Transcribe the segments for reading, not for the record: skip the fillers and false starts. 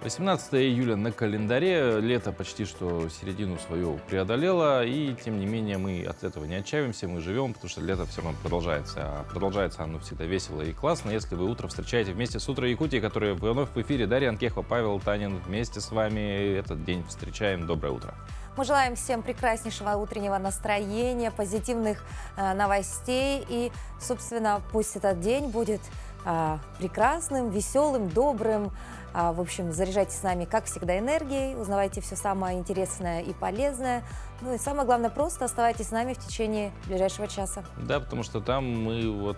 18 июля на календаре, лето почти что середину свою преодолело, и тем не менее мы от этого не отчаиваемся, мы живем, потому что лето все равно продолжается. А продолжается оно всегда весело и классно, если вы утро встречаете вместе с «Утро Якутии», которое вновь в эфире. Дарья Анкехова, Павел Танин вместе с вами этот день встречаем. Доброе утро. Мы желаем всем прекраснейшего утреннего настроения, позитивных новостей. И, собственно, пусть этот день будет прекрасным, веселым, добрым. В общем, заряжайтесь с нами, как всегда, энергией, узнавайте все самое интересное и полезное. Ну и самое главное, просто оставайтесь с нами в течение ближайшего часа. Да, потому что там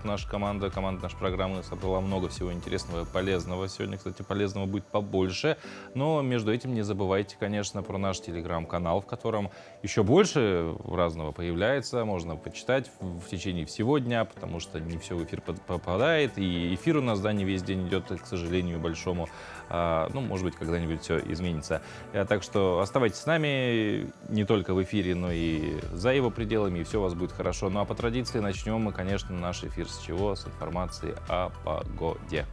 наша команда нашей программы собрала много всего интересного и полезного. Сегодня, кстати, полезного будет побольше. Но между этим не забывайте, конечно, про наш телеграм-канал, в котором еще больше разного появляется. Можно почитать в течение всего дня, потому что не все в эфир попадает. И эфир у нас, да, не весь день идет, к сожалению, большому. Ну, может быть, когда-нибудь все изменится. Так что оставайтесь с нами не только в эфире, но и за его пределами, и все у вас будет хорошо. Ну а по традиции начнем мы, конечно, наш эфир с чего? С информации о погоде.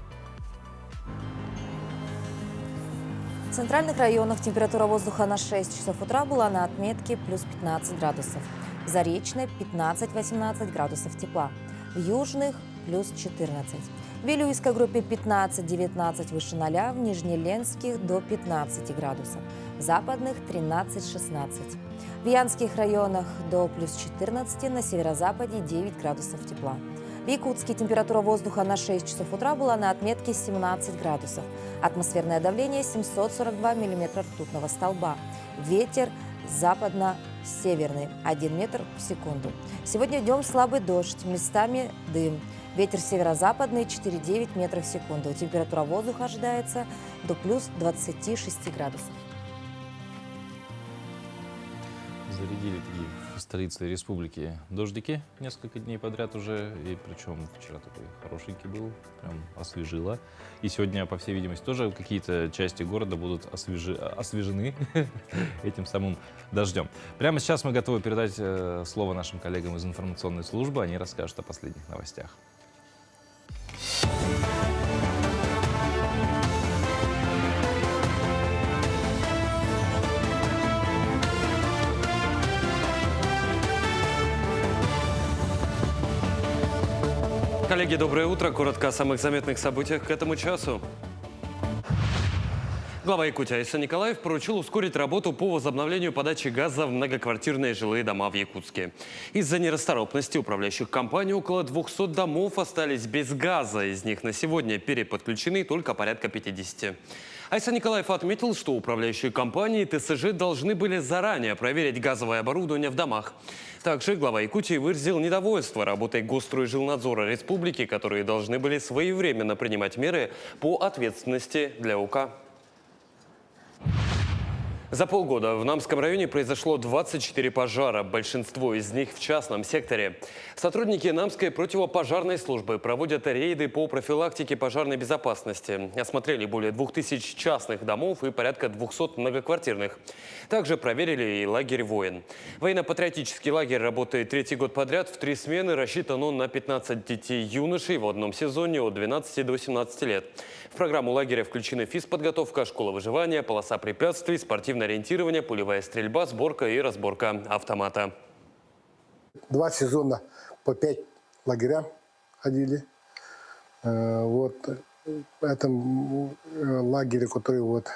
В центральных районах температура воздуха на 6 часов утра была на отметке плюс 15 градусов. В Заречной 15-18 градусов тепла. В южных плюс 14. В Вилюйской группе 15-19 выше 0, в Нижнеленских до 15 градусов. В западных 13-16. В Янских районах до плюс 14, на северо-западе 9 градусов тепла. В Якутске температура воздуха на 6 часов утра была на отметке 17 градусов. Атмосферное давление 742 миллиметра ртутного столба. Ветер западно-северный 1 метр в секунду. Сегодня днем слабый дождь, местами дым. Ветер северо-западный 4,9 метров в секунду. Температура воздуха ожидается до плюс 26 градусов. Зарядили такие в столице республики дождики несколько дней подряд уже. И причем вчера такой хорошенький был, прям освежило. И сегодня, по всей видимости, тоже какие-то части города будут освежены этим самым дождем. Прямо сейчас мы готовы передать слово нашим коллегам из информационной службы. Они расскажут о последних новостях. Коллеги, доброе утро. Коротко о самых заметных событиях к этому часу. Глава Якутии Айсан Николаев поручил ускорить работу по возобновлению подачи газа в многоквартирные жилые дома в Якутске. Из-за нерасторопности управляющих компаний около 200 домов остались без газа. Из них на сегодня переподключены только порядка 50. Айсан Николаев отметил, что управляющие компании и ТСЖ должны были заранее проверить газовое оборудование в домах. Также глава Якутии выразил недовольство работой Госстройжилнадзора республики, которые должны были своевременно принимать меры по ответственности для УК. За полгода в Намском районе произошло 24 пожара, большинство из них в частном секторе. Сотрудники Намской противопожарной службы проводят рейды по профилактике пожарной безопасности. Осмотрели более 2000 частных домов и порядка 200 многоквартирных. Также проверили и лагерь «Воин». Военно-патриотический лагерь работает третий год подряд в 3 смены. Рассчитан он на 15 детей-юношей в одном сезоне от 12 до 17 лет. В программу лагеря включены физподготовка, школа выживания, полоса препятствий, спортивное ориентирование, пулевая стрельба, сборка и разборка автомата. 2 сезона по 5 лагеря ходили. Вот в этом лагере, который вот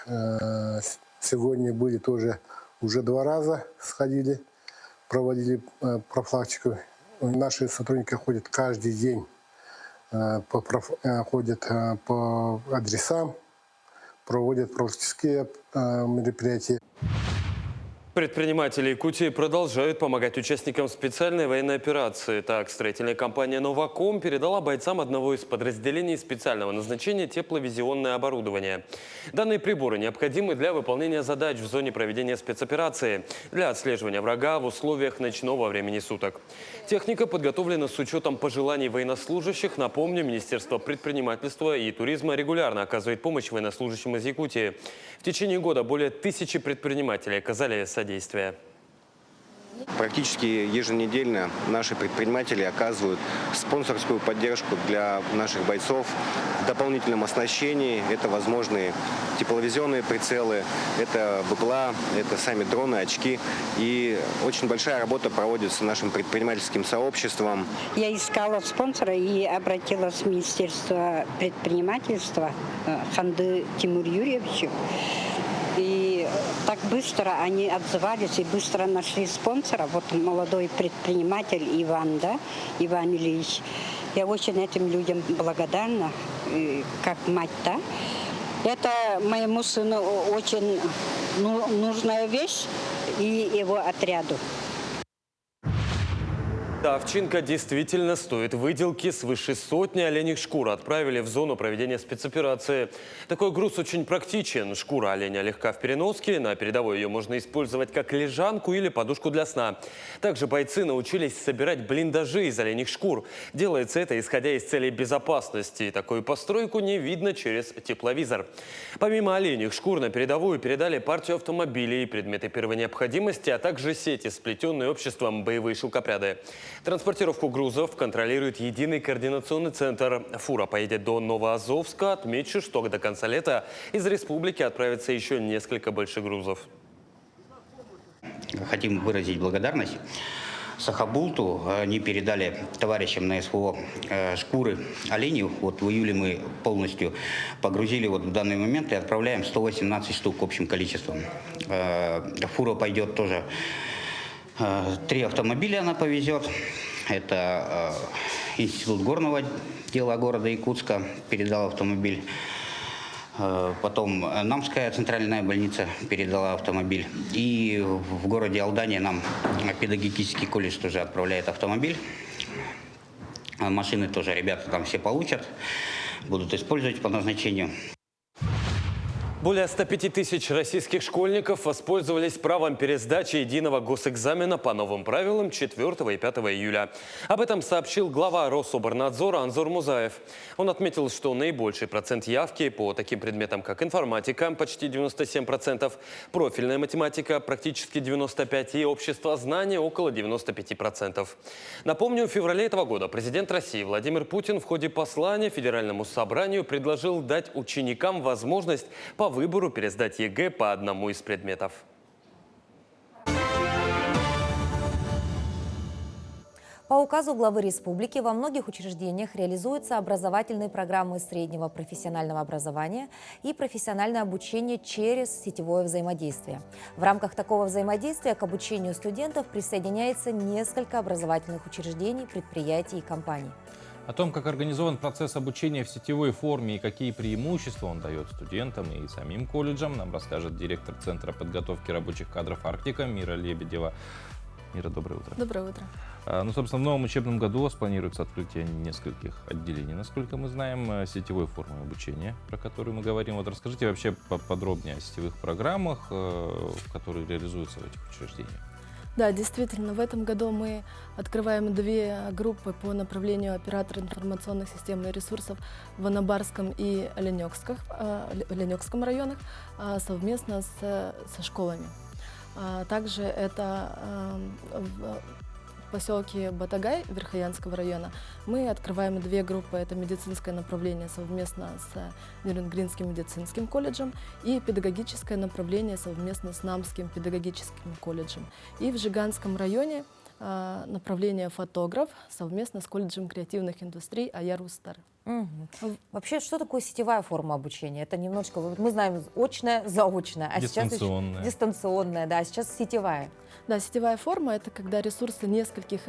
сегодня были, тоже уже 2 раза сходили, проводили профилактику. Наши сотрудники ходят каждый день, ходят по адресам, проводят профилактические мероприятия. Предприниматели Якутии продолжают помогать участникам специальной военной операции. Так, строительная компания «Новаком» передала бойцам одного из подразделений специального назначения тепловизионное оборудование. Данные приборы необходимы для выполнения задач в зоне проведения спецоперации, для отслеживания врага в условиях ночного времени суток. Техника подготовлена с учетом пожеланий военнослужащих. Напомню, Министерство предпринимательства и туризма регулярно оказывает помощь военнослужащим из Якутии. В течение года более 1000 предпринимателей оказали содействие. Практически еженедельно наши предприниматели оказывают спонсорскую поддержку для наших бойцов в дополнительном оснащении. Это возможные тепловизионные прицелы, это БПЛА, это сами дроны, очки. И очень большая работа проводится нашим предпринимательским сообществом. Я искала спонсора и обратилась в Министерство предпринимательства Ханды Тимур Юрьевичу. И так быстро они отзывались и быстро нашли спонсора. Вот молодой предприниматель Иван, да, Иван Ильич. Я очень этим людям благодарна, как мать, да. Это моему сыну очень нужная вещь и его отряду. Да, овчинка действительно стоит выделки. Свыше сотни оленьих шкур отправили в зону проведения спецоперации. Такой груз очень практичен. Шкура оленя легка в переноске. На передовой ее можно использовать как лежанку или подушку для сна. Также бойцы научились собирать блиндажи из оленьих шкур. Делается это, исходя из целей безопасности. Такую постройку не видно через тепловизор. Помимо оленьих шкур на передовую передали партию автомобилей, предметы первой необходимости, а также сети, сплетенные обществом боевые шелкопряды. Транспортировку грузов контролирует единый координационный центр. Фура поедет до Новоазовска. Отмечу, что до конца лета из республики отправится еще несколько больших грузов. Хотим выразить благодарность Сахабулту. Они передали товарищам на СВО шкуры оленей. Вот в июле мы полностью погрузили вот в данный момент и отправляем 118 штук общим количеством. Фура пойдет тоже. 3 автомобиля она повезет. Это Институт горного дела города Якутска передал автомобиль. Потом Намская центральная больница передала автомобиль. И в городе Алдане нам педагогический колледж тоже отправляет автомобиль. Машины тоже ребята там все получат, будут использовать по назначению. Более 105 тысяч российских школьников воспользовались правом пересдачи единого госэкзамена по новым правилам 4 и 5 июля. Об этом сообщил глава Рособорнадзора Анзор Музаев. Он отметил, что наибольший процент явки по таким предметам, как информатика, почти 97%, профильная математика, практически 95%, и обществознание около 95%. Напомню, в феврале этого года президент России Владимир Путин в ходе послания Федеральному собранию предложил дать ученикам возможность по выбору пересдать ЕГЭ по одному из предметов. По указу главы республики во многих учреждениях реализуются образовательные программы среднего профессионального образования и профессиональное обучение через сетевое взаимодействие. В рамках такого взаимодействия к обучению студентов присоединяется несколько образовательных учреждений, предприятий и компаний. О том, как организован процесс обучения в сетевой форме и какие преимущества он дает студентам и самим колледжам, нам расскажет директор Центра подготовки рабочих кадров «Арктика» Мира Лебедева. Мира, доброе утро. Доброе утро. Ну, собственно, в новом учебном году у вас планируется открытие нескольких отделений, насколько мы знаем, сетевой формы обучения, про которую мы говорим. Вот расскажите вообще поподробнее о сетевых программах, которые реализуются в этих учреждениях. Да, действительно, в этом году мы открываем 2 группы по направлению оператора информационных систем и ресурсов в Анабарском и Оленёкском районах совместно со школами. Также это в поселке Батагай Верхоянского района мы открываем 2 группы. Это медицинское направление совместно с Нюрнбергским медицинским колледжем и педагогическое направление совместно с Намским педагогическим колледжем. И в Жиганском районе направление фотограф совместно с колледжем креативных индустрий Аярустар. Угу. Вообще, что такое сетевая форма обучения? Это немножко, мы знаем, очная, заочная, а дистанционная. Сейчас дистанционная, да, а сейчас сетевая. Да, сетевая форма – это когда ресурсы нескольких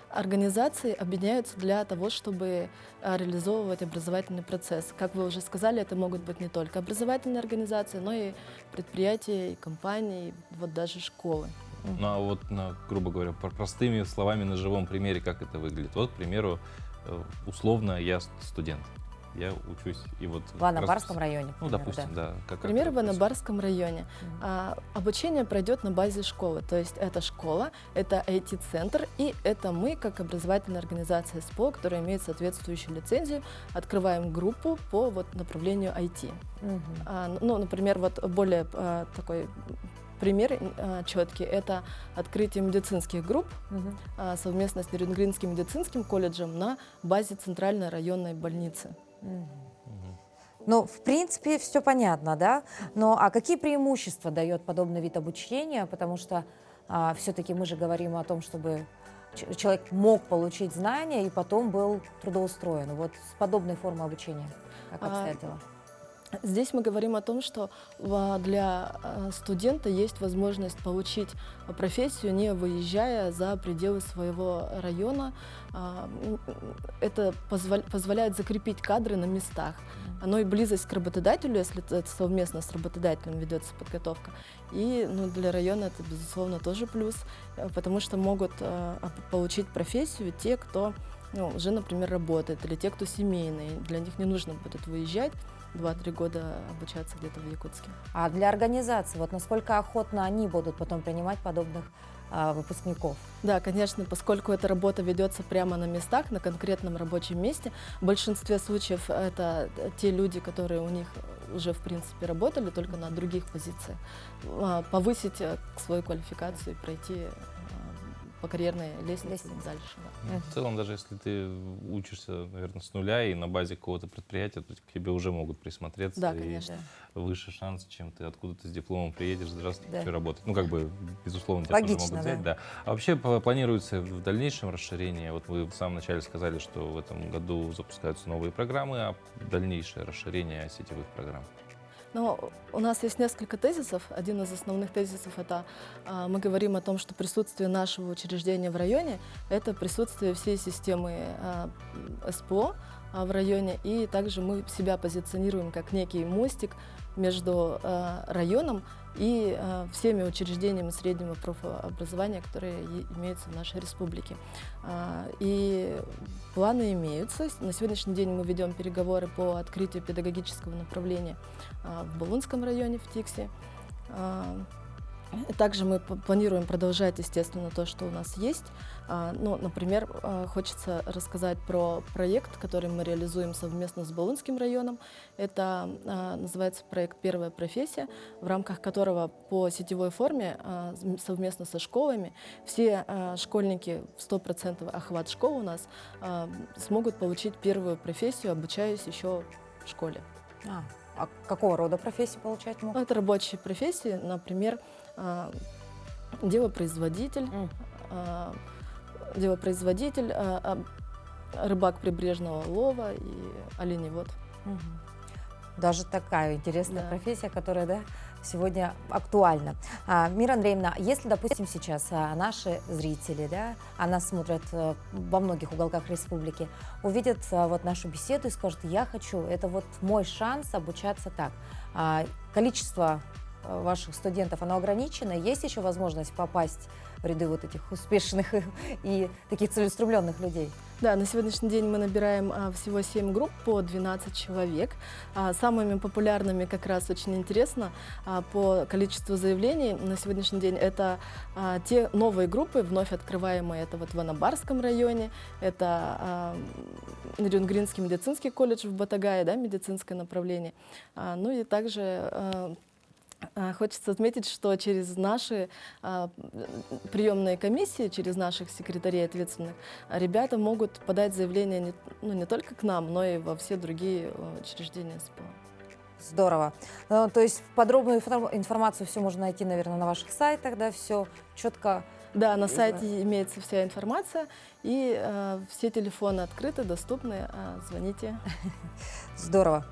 организаций объединяются для того, чтобы реализовывать образовательный процесс. Как вы уже сказали, это могут быть не только образовательные организации, но и предприятия, и компании, и вот даже школы. Ну а вот, грубо говоря, простыми словами на живом примере, как это выглядит. Вот, к примеру, условно, я студент. Я учусь и вот... В Анабарском районе. Ну, допустим, да. Например, в Анабарском районе. Обучение пройдет на базе школы. То есть это школа, это IT-центр, и это мы, как образовательная организация СПО, которая имеет соответствующую лицензию, открываем группу по вот направлению IT. Ну, например, вот более такой пример четкий – это открытие медицинских групп совместно с Нерюнгринским медицинским колледжем на базе Центральной районной больницы. Ну, в принципе, все понятно, да? Но а какие преимущества дает подобный вид обучения? Потому что все-таки мы же говорим о том, чтобы человек мог получить знания и потом был трудоустроен. Вот с подобной формой обучения как обстоят дела? Здесь мы говорим о том, что для студента есть возможность получить профессию, не выезжая за пределы своего района. Это позволяет закрепить кадры на местах. Оно и близость к работодателю, если это совместно с работодателем ведется подготовка. И для района это, безусловно, тоже плюс, потому что могут получить профессию те, кто уже, например, работает, или те, кто семейный. Для них не нужно будет выезжать 2-3 года обучаться где-то в Якутске. А для организации, вот насколько охотно они будут потом принимать подобных выпускников? Да, конечно, поскольку эта работа ведется прямо на местах, на конкретном рабочем месте, в большинстве случаев это те люди, которые у них уже, в принципе, работали, только на других позициях. Повысить свою квалификацию и пройти по карьерной лестнице дальше. Да. В целом, даже если ты учишься, наверное, с нуля и на базе какого-то предприятия, то к тебе уже могут присмотреться. Да, и конечно. выше шанс, чем ты откуда-то с дипломом приедешь, здравствуйте, Да. хочу работать. Ну, как бы, безусловно, тебя тоже Логично, могут взять. Да. А вообще планируется в дальнейшем расширение? Вот вы в самом начале сказали, что в этом году запускаются новые программы, а дальнейшее расширение сетевых программ? Но у нас есть несколько тезисов. Один из основных тезисов – это мы говорим о том, что присутствие нашего учреждения в районе – это присутствие всей системы СПО в районе, и также мы себя позиционируем как некий мостик между районом и всеми учреждениями среднего профобразования, которые имеются в нашей республике. И планы имеются. На сегодняшний день мы ведем переговоры по открытию педагогического направления в Булунском районе, в Тиксе. Также мы планируем продолжать, естественно, то, что у нас есть. Ну, например, хочется рассказать про проект, который мы реализуем совместно с Булунским районом. Это называется проект «Первая профессия», в рамках которого по сетевой форме совместно со школами все школьники, 100% охват школ у нас, смогут получить первую профессию, обучаясь еще в школе. А какого рода профессии получать могут? Это рабочие профессии, например, делопроизводитель, рыбак прибрежного лова и оленевод. Даже такая интересная Да. профессия, которая, да, сегодня актуальна. Мира Андреевна, если, допустим, сейчас наши зрители, да, нас смотрят во многих уголках республики, увидят вот нашу беседу и скажут: я хочу, это вот мой шанс обучаться так. Количество ваших студентов, оно ограничено? Есть еще возможность попасть в ряды вот этих успешных и таких целеустремленных людей? Да, на сегодняшний день мы набираем всего 7 групп по 12 человек. Самыми популярными, как раз очень интересно, по количеству заявлений на сегодняшний день это те новые группы, вновь открываемые. Это вот в Анабарском районе, это Нерюнгринский медицинский колледж в Батагае, да, медицинское направление. Ну и также хочется отметить, что через наши приемные комиссии, через наших секретарей ответственных, ребята могут подать заявление не только к нам, но и во все другие учреждения СПО. Здорово. То есть подробную информацию все можно найти, наверное, на ваших сайтах, да, все четко. Да, на сайте имеется вся информация, и все телефоны открыты, доступны, звоните. Здорово.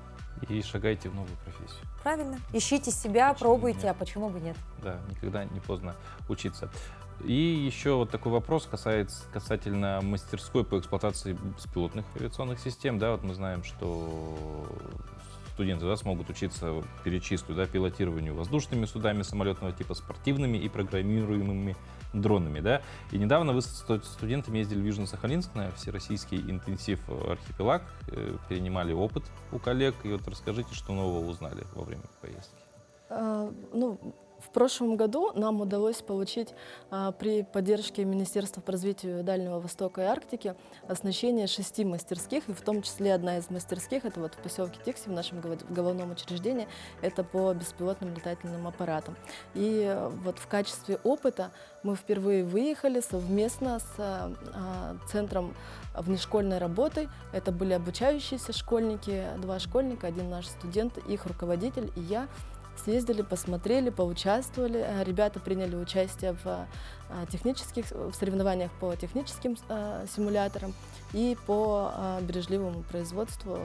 И шагайте в новую профессию. Правильно. Ищите себя, Почему пробуйте, нет? а почему бы нет? Да, никогда не поздно учиться. И еще вот такой вопрос касательно мастерской по эксплуатации беспилотных авиационных систем. Да, вот мы знаем, что студенты, да, смогут учиться перечислю, да, пилотированию воздушными судами самолетного типа, спортивными и программируемыми дронами. Да? И недавно вы с студентами ездили в Южно-Сахалинск на всероссийский интенсив «Архипелаг», перенимали опыт у коллег. И вот расскажите, что нового узнали во время поездки. Ну, В прошлом году нам удалось получить при поддержке Министерства по развитию Дальнего Востока и Арктики оснащение 6 мастерских, и в том числе одна из мастерских, это вот в поселке Тикси, в нашем головном учреждении, это по беспилотным летательным аппаратам. И вот в качестве опыта мы впервые выехали совместно с Центром внешкольной работы. Это были обучающиеся школьники, 2 школьника, 1 наш студент, их руководитель и я. Съездили, посмотрели, поучаствовали. Ребята приняли участие в соревнованиях по техническим симуляторам и по бережливому производству,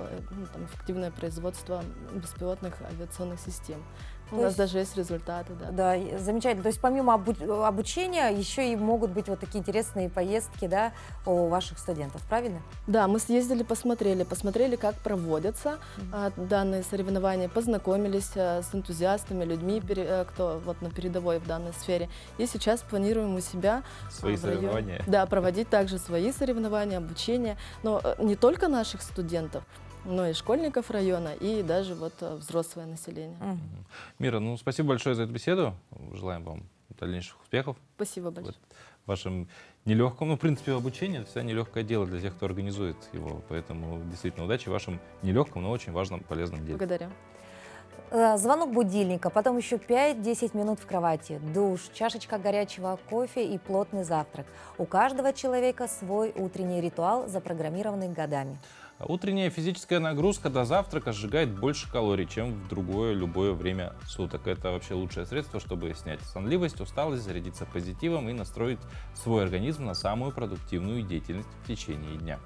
эффективное производство беспилотных авиационных систем. У нас даже есть результаты, да. Да, замечательно. То есть помимо обучения еще и могут быть вот такие интересные поездки, да, у ваших студентов, правильно? Да, мы съездили, посмотрели, как проводятся данные соревнования, познакомились с энтузиастами, людьми, кто вот на передовой в данной сфере. И сейчас планируем у себя Свои соревнования. Да, проводить также свои соревнования, обучение. Но не только наших студентов, но и школьников района, и даже вот взрослое население. Мира, ну спасибо большое за эту беседу. Желаем вам дальнейших успехов. Спасибо большое. В вашем нелегком, в принципе, обучение — это всегда нелегкое дело для тех, кто организует его. Поэтому действительно удачи в вашем нелегком, но очень важном, полезном деле. Благодарю. Звонок будильника, потом еще 5-10 минут в кровати, душ, чашечка горячего кофе и плотный завтрак. У каждого человека свой утренний ритуал, запрограммированный годами. Утренняя физическая нагрузка до завтрака сжигает больше калорий, чем в другое любое время суток. Это вообще лучшее средство, чтобы снять сонливость, усталость, зарядиться позитивом и настроить свой организм на самую продуктивную деятельность в течение дня.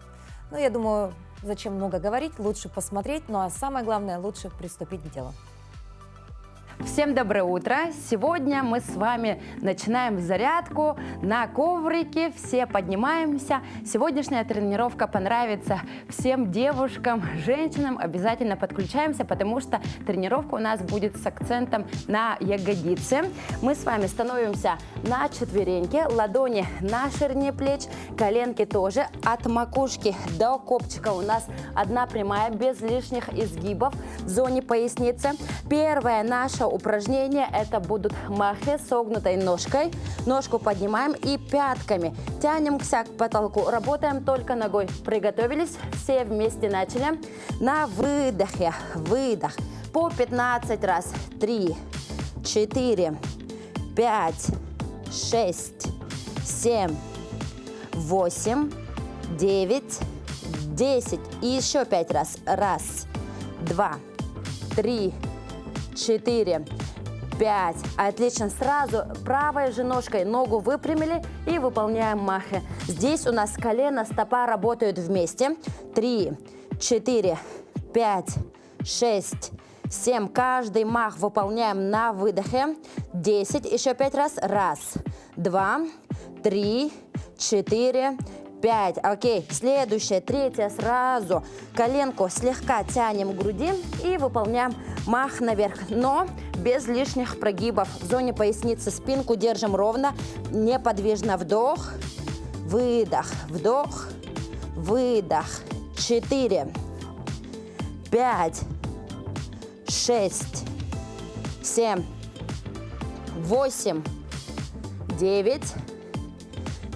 Ну, я думаю, зачем много говорить, лучше посмотреть, ну а самое главное, лучше приступить к делу. Всем доброе утро! Сегодня мы с вами начинаем зарядку на коврике, все поднимаемся. Сегодняшняя тренировка понравится всем девушкам, женщинам. Обязательно подключаемся, потому что тренировка у нас будет с акцентом на ягодицы. Мы с вами становимся на четвереньки, ладони на ширине плеч, коленки тоже от макушки до копчика. У нас одна прямая, без лишних изгибов в зоне поясницы. Первое наше упражнение — это будут махи согнутой ножкой. Ножку поднимаем и пятками тянемся к потолку. Работаем только ногой. Приготовились? Все вместе начали. На выдохе. Выдох. По 15 раз. 3, 4, 5, 6, 7, 8, 9, 10. И еще 5 раз. 1, 2, 3, 4, 5. Отлично. Сразу правой же ножкой ногу выпрямили и выполняем махи. Здесь у нас колено, стопа работают вместе. 3, 4, 5, 6, 7. Каждый мах выполняем на выдохе. 10. Еще 5 раз. 1, 2, 3, 4, 5. Окей. Следующее, третье, сразу коленку слегка тянем к груди и выполняем мах наверх, но без лишних прогибов. В зоне поясницы спинку держим ровно, неподвижно. Вдох, выдох, вдох, выдох. 4, 5, 6, 7, 8, 9,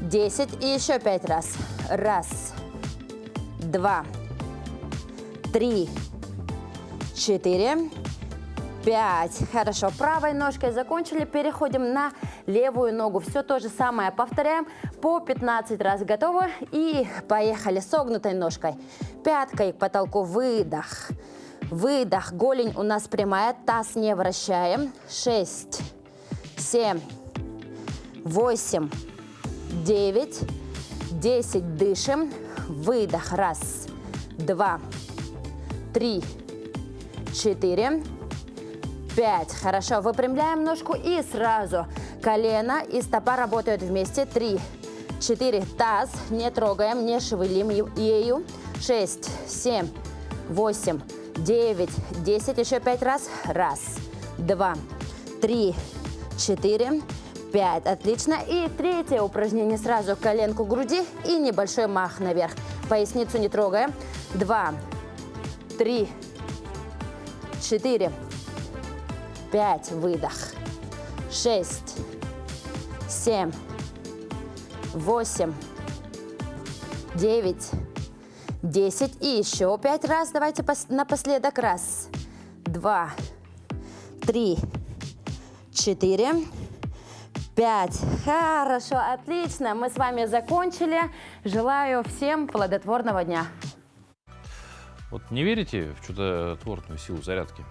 10. И еще 5 раз. 1, 2, 3, 4, 5. Хорошо. Правой ножкой закончили. Переходим на левую ногу. Все то же самое повторяем по 15 раз. Готовы? И поехали. Согнутой ножкой. Пяткой к потолку. Выдох. Выдох. Голень у нас прямая. Таз не вращаем. 6, 7, 8, 9, 10. Дышим. Выдох. 1, 2, 3, 4, 5. Хорошо. Выпрямляем ножку и сразу колено и стопа работают вместе. 3, 4. Таз не трогаем, не шевелим ею. 6, 7, 8, 9, 10. Еще 5 раз. 1, 2, 3, 4, 5. Отлично. И третье упражнение. Сразу коленку к груди и небольшой мах наверх. Поясницу не трогаем. 2, 3, 4, 5. Выдох. 6, 7, 8, 9, 10. И еще 5 раз. Давайте напоследок. 1, 2, 3, 4, 5. Хорошо, отлично. Мы с вами закончили. Желаю всем плодотворного дня. Вот не верите в чудотворную силу зарядки?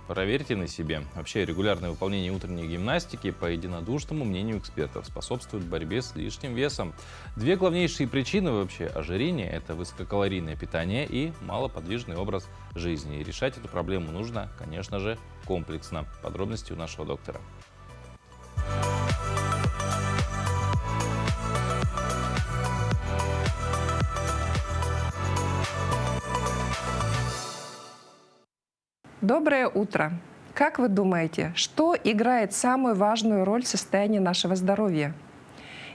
Проверьте на себе. Вообще регулярное выполнение утренней гимнастики, по единодушному мнению экспертов, способствует борьбе с лишним весом. Две главнейшие причины вообще ожирения – это высококалорийное питание и малоподвижный образ жизни. И решать эту проблему нужно, конечно же, комплексно. Подробности у нашего доктора. Доброе утро! Как вы думаете, что играет самую важную роль в состоянии нашего здоровья?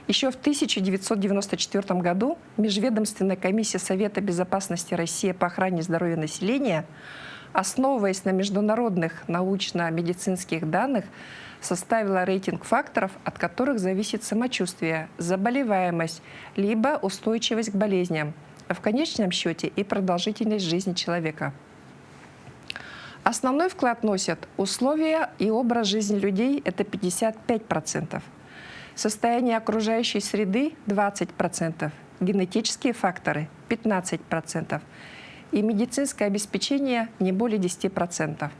Еще в 1994 году Межведомственная комиссия Совета безопасности России по охране здоровья населения, основываясь на международных научно-медицинских данных, составила рейтинг факторов, от которых зависит самочувствие, заболеваемость, либо устойчивость к болезням, а в конечном счете и продолжительность жизни человека. Основной вклад носят условия и образ жизни людей – это 55%. Состояние окружающей среды – 20%. Генетические факторы – 15%. И медицинское обеспечение – не более 10%.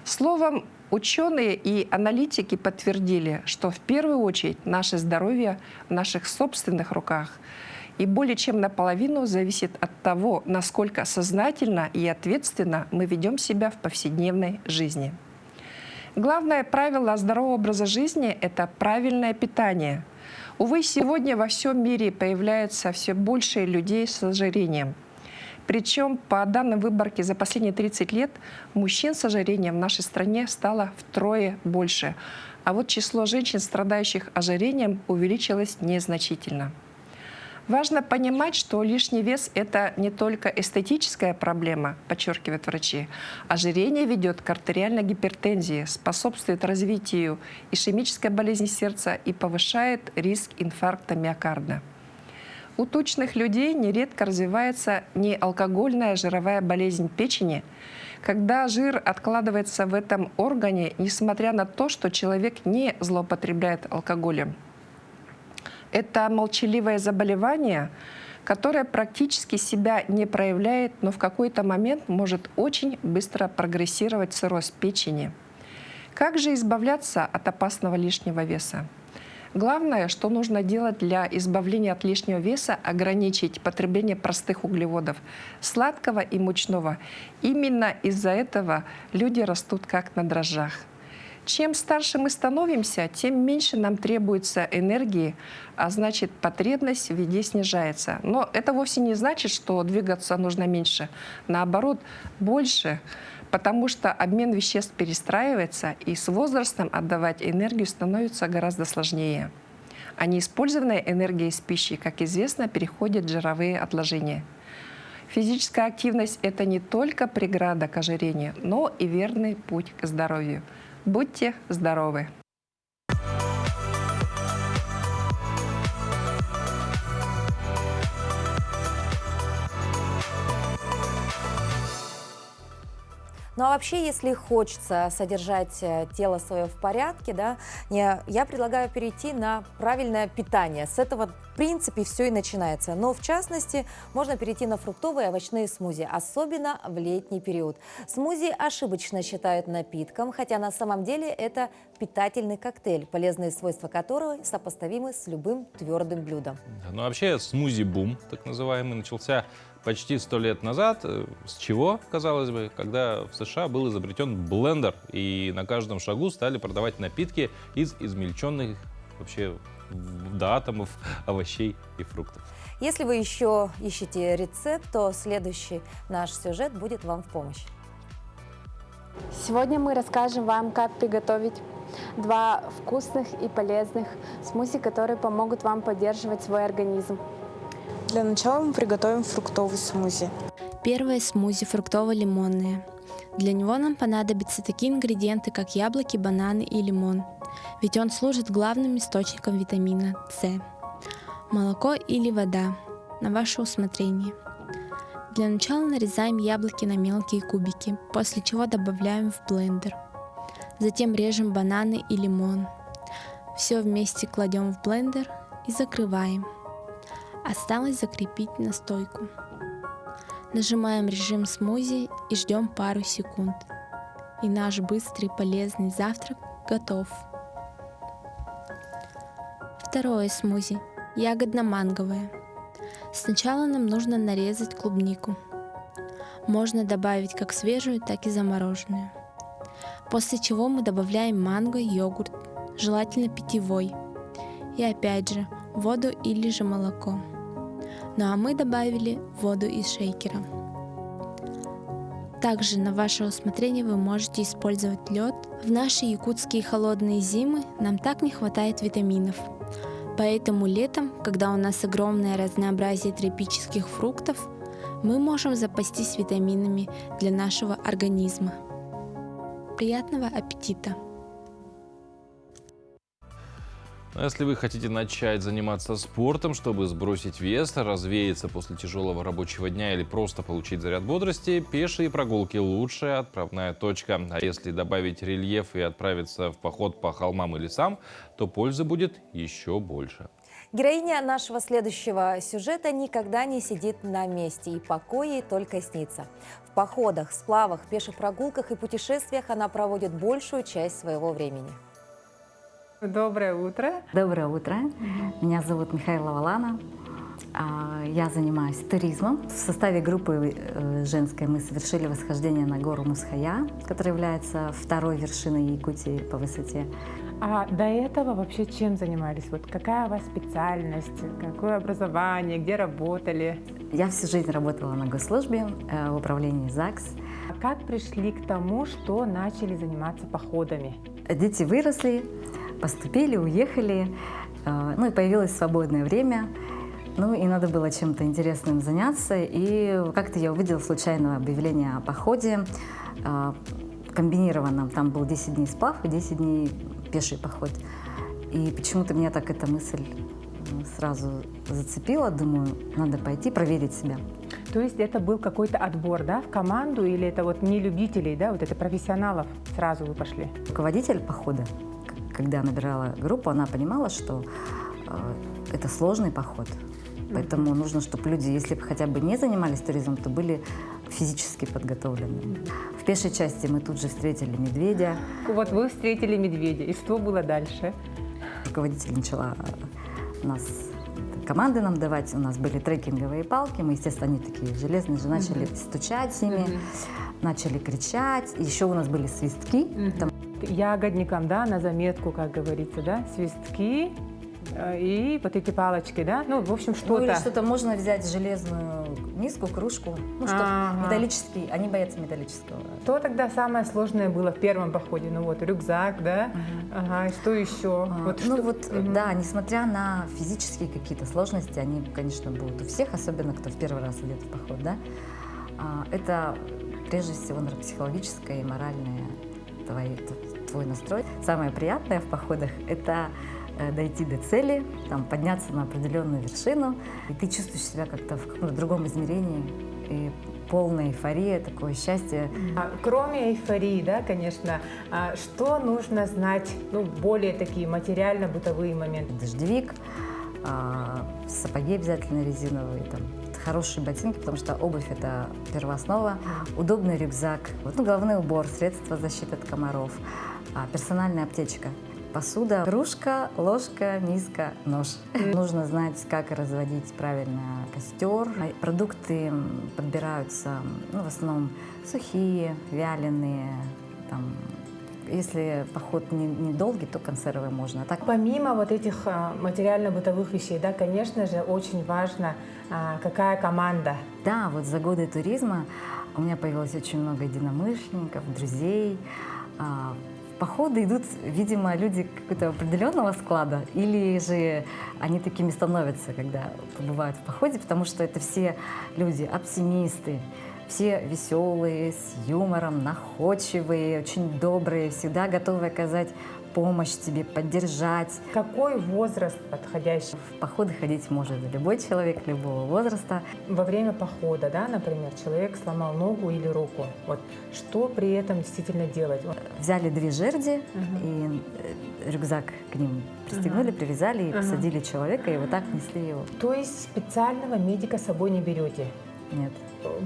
Словом, ученые и аналитики подтвердили, что в первую очередь наше здоровье в наших собственных руках и более чем наполовину зависит от того, насколько сознательно и ответственно мы ведем себя в повседневной жизни. Главное правило здорового образа жизни – это правильное питание. Увы, сегодня во всем мире появляется все больше людей с ожирением. Причем, по данным выборки за последние 30 лет, мужчин с ожирением в нашей стране стало втрое больше. А вот число женщин, страдающих ожирением, увеличилось незначительно. Важно понимать, что лишний вес – это не только эстетическая проблема, подчеркивают врачи. Ожирение ведет к артериальной гипертензии, способствует развитию ишемической болезни сердца и повышает риск инфаркта миокарда. У тучных людей нередко развивается неалкогольная жировая болезнь печени, когда жир откладывается в этом органе, несмотря на то, что человек не злоупотребляет алкоголем. Это молчаливое заболевание, которое практически себя не проявляет, но в какой-то момент может очень быстро прогрессировать цирроз печени. Как же избавляться от опасного лишнего веса? Главное, что нужно делать для избавления от лишнего веса, ограничить потребление простых углеводов, сладкого и мучного. Именно из-за этого люди растут как на дрожжах. Чем старше мы становимся, тем меньше нам требуется энергии, а значит, потребность в еде снижается. Но это вовсе не значит, что двигаться нужно меньше. Наоборот, больше, потому что обмен веществ перестраивается, и с возрастом отдавать энергию становится гораздо сложнее. А неиспользованная энергия из пищи, как известно, переходит в жировые отложения. Физическая активность – это не только преграда к ожирению, но и верный путь к здоровью. Будьте здоровы! Ну а вообще, если хочется содержать тело свое в порядке, да, я предлагаю перейти на правильное питание. С этого, в принципе, все и начинается. Но, в частности, можно перейти на фруктовые и овощные смузи, особенно в летний период. Смузи ошибочно считают напитком, хотя на самом деле это питательный коктейль, полезные свойства которого сопоставимы с любым твердым блюдом. Ну вообще смузи-бум, так называемый, начался почти 100 лет назад. С чего, казалось бы, когда в США был изобретен блендер, и на каждом шагу стали продавать напитки из измельченных вообще до атомов овощей и фруктов. Если вы еще ищете рецепт, то следующий наш сюжет будет вам в помощь. Сегодня мы расскажем вам, как приготовить 2 вкусных и полезных смузи, которые помогут вам поддерживать свой организм. Для начала мы приготовим фруктовый смузи. Первое смузи фруктово-лимонное. Для него нам понадобятся такие ингредиенты, как яблоки, бананы и лимон. ведь он служит главным источником витамина С. Молоко или вода – на ваше усмотрение. Для начала нарезаем яблоки на мелкие кубики, после чего добавляем в блендер. Затем режем бананы и лимон. Все вместе кладем в блендер и закрываем. Осталось закрепить настойку. Нажимаем режим смузи и ждем пару секунд. И наш быстрый полезный завтрак готов. Второе смузи – ягодно-манговое. Сначала нам нужно нарезать клубнику. Можно добавить как свежую, так и замороженную. После чего мы добавляем манго, йогурт, желательно питьевой. И опять же воду или же молоко. Ну а мы добавили воду из шейкера. Также на ваше усмотрение вы можете использовать лед. В наши якутские холодные зимы нам так не хватает витаминов. Поэтому летом, когда у нас огромное разнообразие тропических фруктов, мы можем запастись витаминами для нашего организма. Приятного аппетита! Но если вы хотите начать заниматься спортом, чтобы сбросить вес, развеяться после тяжелого рабочего дня или просто получить заряд бодрости, пешие прогулки – лучшая отправная точка. А если добавить рельеф и отправиться в поход по холмам и лесам, то пользы будет еще больше. Героиня нашего следующего сюжета никогда не сидит на месте, и покой ей только снится. В походах, сплавах, пеших прогулках и путешествиях она проводит большую часть своего времени. Доброе утро. Доброе утро. Меня зовут Михайлова Лана. Я занимаюсь туризмом. В составе группы женской мы совершили восхождение на гору Мусхая, которая является второй вершиной Якутии по высоте. А до этого вообще чем занимались? Вот какая у вас специальность, какое образование, где работали? Я всю жизнь работала на госслужбе в управлении ЗАГС. А как пришли к тому, что начали заниматься походами? Дети выросли, поступили, уехали, ну и появилось свободное время. Ну и надо было чем-то интересным заняться. И как-то я увидела случайное объявление о походе комбинированном. Там был 10 дней сплав и 10 дней пеший поход. И почему-то меня так эта мысль сразу зацепила. Думаю, надо пойти проверить себя. То есть это был какой-то отбор, да, в команду, или это вот не любителей, да, вот это профессионалов сразу вы пошли? Руководитель похода, когда набирала группу, она понимала, что это сложный поход. Поэтому нужно, чтобы люди, если бы хотя бы не занимались туризмом, то были физически подготовлены. В пешей части мы тут же встретили медведя. Вот вы встретили медведя, и что было дальше? Руководитель начала нас команды нам давать, у нас были трекинговые палки, мы, естественно, они такие железные же, начали стучать ими, начали кричать, еще у нас были свистки. Ягодникам, да, на заметку, как говорится, да, свистки и вот эти палочки, да, ну, в общем, что-то. Ну, или что-то можно взять железную миску, кружку, ну, что металлический, они боятся металлического. Что тогда самое сложное было в первом походе? Ну, вот рюкзак, да, ага, и что еще? Да, несмотря на физические какие-то сложности, они, конечно, будут у всех, особенно кто в первый раз идет в поход, да, это, прежде всего, психологическое и моральное твой настрой. Самое приятное в походах – это дойти до цели, там, подняться на определенную вершину, и ты чувствуешь себя как-то в каком-то другом измерении, и полная эйфория, такое счастье. Кроме эйфории, да, конечно, что нужно знать, ну, более такие материально-бытовые моменты? Дождевик, сапоги обязательно резиновые, там, хорошие ботинки, потому что обувь – это первооснова, удобный рюкзак, головной убор, средства защиты от комаров, персональная аптечка. Посуда, кружка, ложка, миска, нож. Нужно знать, как разводить правильно костер. Продукты подбираются, в основном сухие, вяленые. Там, если поход не долгий, то консервы можно. Так... Помимо вот этих материально-бытовых вещей, да, конечно же, очень важно, какая команда. Да, вот за годы туризма у меня появилось очень много единомышленников, друзей. В походы идут, видимо, люди какого-то определенного склада, или же они такими становятся, когда побывают в походе, потому что это все люди оптимисты, Все веселые, с юмором, находчивые, очень добрые, всегда готовы оказать помощь тебе, поддержать. Какой возраст подходящий? В походы ходить может любой человек, любого возраста. Во время похода, да, например, человек сломал ногу или руку. Вот что при этом действительно делать? Взяли 2 жерди и рюкзак к ним пристегнули, привязали и посадили человека, и вот так несли его. То есть специального медика с собой не берете? Нет.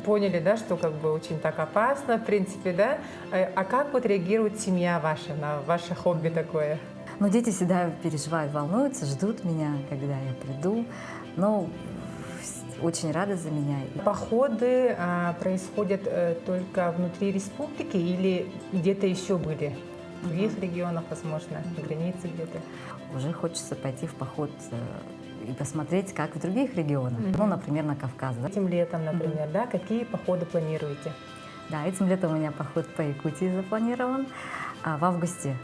Поняли, да, что как бы очень так опасно, в принципе, да? А как вот реагирует семья ваша на ваше хобби такое? Ну, дети всегда переживают, волнуются, ждут меня, когда я приду. Но очень рады за меня. Походы происходят только внутри республики или где-то еще были? В других регионах, возможно, на границе где-то? Уже хочется пойти в поход и посмотреть, как в других регионах. Ну, например, на Кавказ. Да? Этим летом, например, да? Какие походы планируете? Да, этим летом у меня поход по Якутии запланирован. А в августе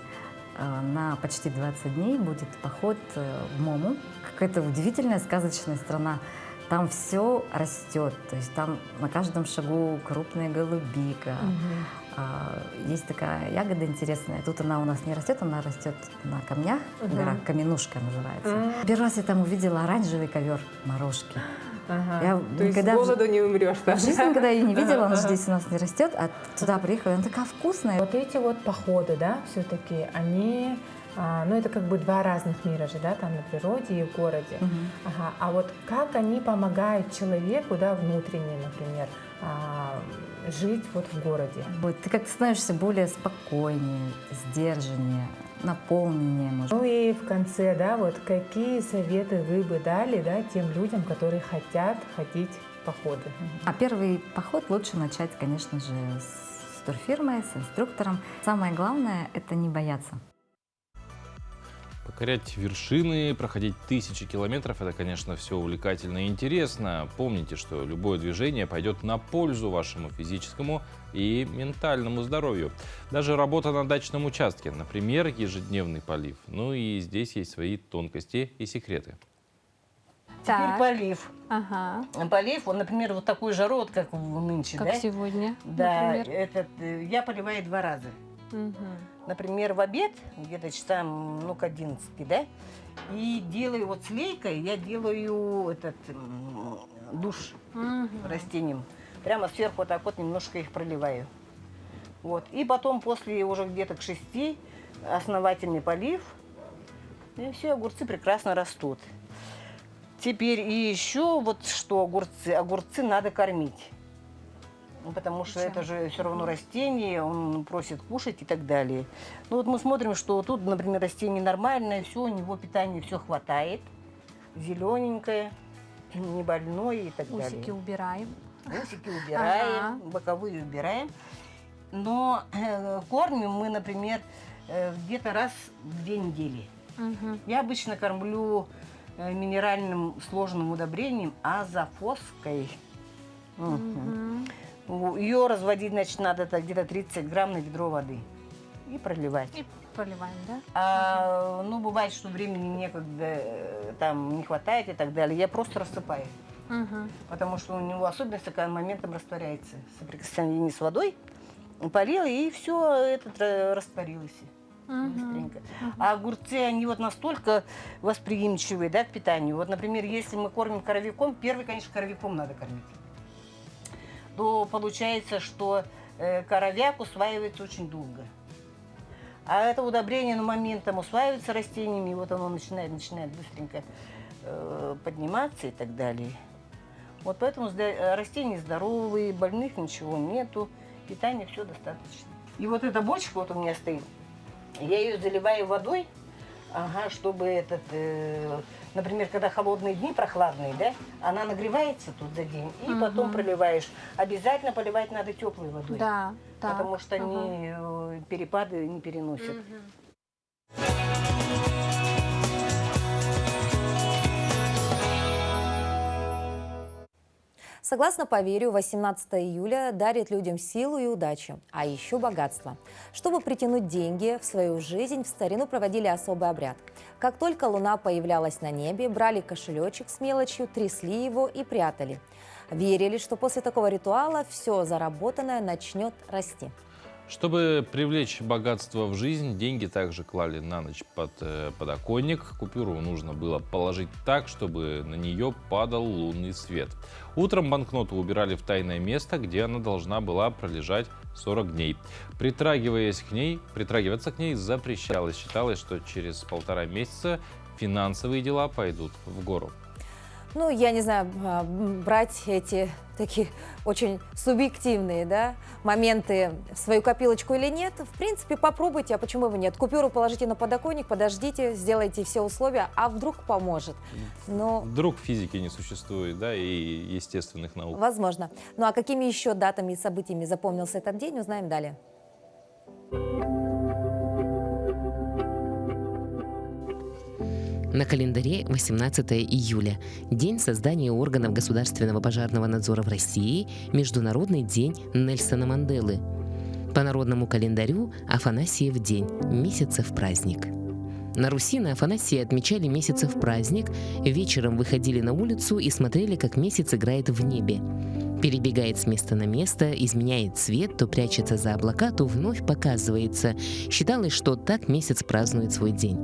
на почти 20 дней будет поход в Мому. Какая-то удивительная, сказочная страна. Там все растет, то есть там на каждом шагу крупная голубика. Есть такая ягода интересная. Тут она у нас не растет, она растет на камнях, в горах, каменушка называется. Первый раз я там увидела оранжевый ковер морожки. Я то есть с голоду не умрешь, да? В жизни никогда ее не видела, она здесь у нас не растет, а туда приехала, она такая вкусная. Вот эти вот походы, да, все-таки, они, ну это как бы 2 разных мира же, да, там на природе и в городе. А вот как они помогают человеку, да, внутренне, например, жить вот в городе? Вот ты как-то становишься более спокойнее, сдержаннее, наполненнее, может. Ну и в конце, да, вот какие советы вы бы дали, да, тем людям, которые хотят ходить в походы? А первый поход лучше начать, конечно же, с турфирмой, с инструктором. Самое главное – это не бояться. Покорять вершины, проходить тысячи километров – это, конечно, все увлекательно и интересно. Помните, что любое движение пойдет на пользу вашему физическому и ментальному здоровью. Даже работа на дачном участке, например, ежедневный полив. Ну и здесь есть свои тонкости и секреты. Теперь полив. Ага. Полив, он, например, вот такую жару, вот как нынче, как да? сегодня, да, например. я поливаю 2 раза. Например, в обед, где-то часам, ну, к 11, да, и делаю вот с лейкой, я делаю душ растениям. Прямо сверху вот так вот немножко их проливаю. Вот. И потом после уже где-то к 6 основательный полив, и все, огурцы прекрасно растут. Теперь и еще вот что огурцы надо кормить. Потому что это же все равно растение, он просит кушать и так далее. Ну вот мы смотрим, что тут, например, растение нормальное, все, у него питания все хватает, зелененькое, не больное и так далее. Усики убираем. Усики убираем, боковые убираем. Но кормим мы, например, где-то раз в 2 недели. Я обычно кормлю минеральным сложным удобрением азофоской. Ее разводить, значит, надо где-то 30 грамм на ведро воды и проливать. И проливаем, да? Ну, бывает, что времени некогда, там не хватает и так далее. Я просто рассыпаю. Потому что у него особенность такая, моментом растворяется. Соприкосновение с водой, полила, и все это растворилось. Быстренько. А огурцы, они вот настолько восприимчивые, да, к питанию. Вот, например, если мы кормим коровиком, первый, конечно, коровиком надо кормить. То получается, что коровяк усваивается очень долго. А это удобрение моментом усваивается растениями, и вот оно начинает быстренько подниматься и так далее. Вот поэтому растения здоровые, больных ничего нету, питания все достаточно. И вот эта бочка вот у меня стоит, я ее заливаю водой, чтобы например, когда холодные дни, прохладные, да, она нагревается тут за день, и потом проливаешь. Обязательно поливать надо теплой водой, да, потому что они перепады не переносят. Согласно поверью, 18 июля дарит людям силу и удачу, а еще богатство. Чтобы притянуть деньги в свою жизнь, в старину проводили особый обряд. Как только луна появлялась на небе, брали кошелечек с мелочью, трясли его и прятали. Верили, что после такого ритуала все заработанное начнет расти. Чтобы привлечь богатство в жизнь, деньги также клали на ночь под подоконник. Купюру нужно было положить так, чтобы на нее падал лунный свет. Утром банкноту убирали в тайное место, где она должна была пролежать 40 дней. Притрагиваться к ней запрещалось. Считалось, что через 1,5 месяца финансовые дела пойдут в гору. Ну, я не знаю, брать эти такие очень субъективные, да, моменты в свою копилочку или нет. В принципе, попробуйте, а почему бы нет? Купюру положите на подоконник, подождите, сделайте все условия, а вдруг поможет. Но... Вдруг физики не существует, да, и естественных наук. Возможно. Ну, а какими еще датами и событиями запомнился этот день, узнаем далее. На календаре 18 июля – день создания органов государственного пожарного надзора в России, Международный день Нельсона Манделы. По народному календарю Афанасиев день, месяцев праздник. На Руси на Афанасия отмечали месяцев праздник, вечером выходили на улицу и смотрели, как месяц играет в небе. Перебегает с места на место, изменяет цвет, то прячется за облака, то вновь показывается. Считалось, что так месяц празднует свой день.